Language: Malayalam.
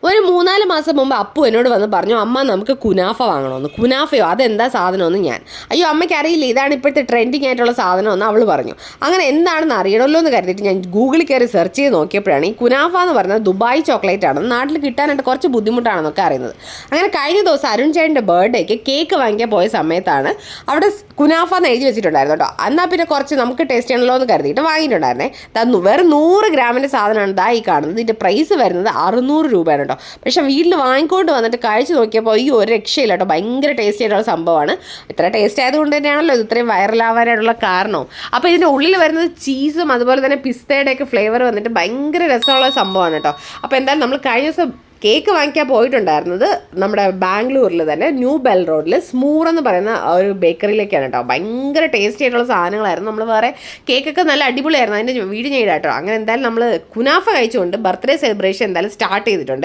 ഒരു 3-4 മാസം മുമ്പ് അപ്പു എന്നോട് വന്ന് പറഞ്ഞു, അമ്മ നമുക്ക് കുനാഫ വാങ്ങണമെന്ന്. കുനാഫയോ, അതെന്താ സാധനമെന്ന് ഞാൻ. അയ്യോ അമ്മയ്ക്ക് അറിയില്ല, ഇതാണ് ഇപ്പോഴത്തെ ട്രെൻഡിങ് ആയിട്ടുള്ള സാധനമെന്ന് അവൾ പറഞ്ഞു. അങ്ങനെ എന്താണെന്ന് അറിയണമല്ലോ എന്ന് കരുതിയിട്ട് ഞാൻ ഗൂഗിളിൽ കയറി സെർച്ച് ചെയ്ത് നോക്കിയപ്പോഴാണ് ഈ കുനാഫ എന്ന് പറയുന്നത് ദുബായ് ചോക്ലേറ്റ് ആണ്, നാട്ടിൽ കിട്ടാനായിട്ട് കുറച്ച് ബുദ്ധിമുട്ടാണെന്നൊക്കെ അറിയുന്നത്. അങ്ങനെ കഴിഞ്ഞ ദിവസം അരുൺ ചേട്ടൻ്റെ ബർത്ത്ഡേക്ക് കേക്ക് വാങ്ങിക്കാൻ പോയ സമയത്താണ് അവിടെ കുനാഫ എന്ന് എഴുതി വെച്ചിട്ടുണ്ടായിരുന്നു കേട്ടോ. എന്നാൽ പിന്നെ കുറച്ച് നമുക്ക് ടേസ്റ്റ് ചെയ്യണമല്ലോ എന്ന് കരുതിയിട്ട് വാങ്ങിയിട്ടുണ്ടായിരുന്നേ. വെറും 100 ഗ്രാമിൻ്റെ സാധനമാണ് ഈ കാണുന്നത്. ഇതിൻ്റെ പ്രൈസ് വരുന്നത് 600 രൂപയാണ് കേട്ടോ. പക്ഷെ വീട്ടിൽ വാങ്ങിക്കൊണ്ട് വന്നിട്ട് കഴിച്ച് നോക്കിയപ്പോൾ ഈ ഒരു രക്ഷയില്ല കേട്ടോ, ഭയങ്കര ടേസ്റ്റി ആയിട്ടുള്ള സംഭവമാണ്. ഇത്ര ടേസ്റ്റ് ആയതുകൊണ്ട് തന്നെയാണല്ലോ ഇത് ഇത്രയും വൈറലാവാനായിട്ടുള്ള കാരണവും. അപ്പോൾ ഇതിൻ്റെ ഉള്ളിൽ വരുന്നത് ചീസും അതുപോലെ തന്നെ പിസ്തയുടെയൊക്കെ ഫ്ലേവർ വന്നിട്ട് ഭയങ്കര രസമുള്ള സംഭവമാണ് കേട്ടോ. അപ്പോൾ എന്തായാലും നമ്മൾ കഴിഞ്ഞ ദിവസം കേക്ക് വാങ്ങിക്കാൻ പോയിട്ടുണ്ടായിരുന്നത് നമ്മുടെ ബാംഗ്ലൂരിൽ തന്നെ ന്യൂ ബെൽ റോഡിൽ സ്മൂർ എന്ന് പറയുന്ന ഒരു ബേക്കറിയിലേക്കാണ് കേട്ടോ. ഭയങ്കര ടേസ്റ്റി ആയിട്ടുള്ള സാധനങ്ങളായിരുന്നു. നമ്മൾ വേറെ കേക്കൊക്കെ നല്ല അടിപൊളിയായിരുന്നു, അതിൻ്റെ വീഡിയോ ചെയ്താൽ കേട്ടോ. അങ്ങനെ എന്തായാലും നമ്മൾ കുനാഫ കഴിച്ചുകൊണ്ട് ബർത്ത്ഡേ സെലിബ്രേഷൻ എന്തായാലും സ്റ്റാർട്ട് ചെയ്തിട്ടുണ്ട്.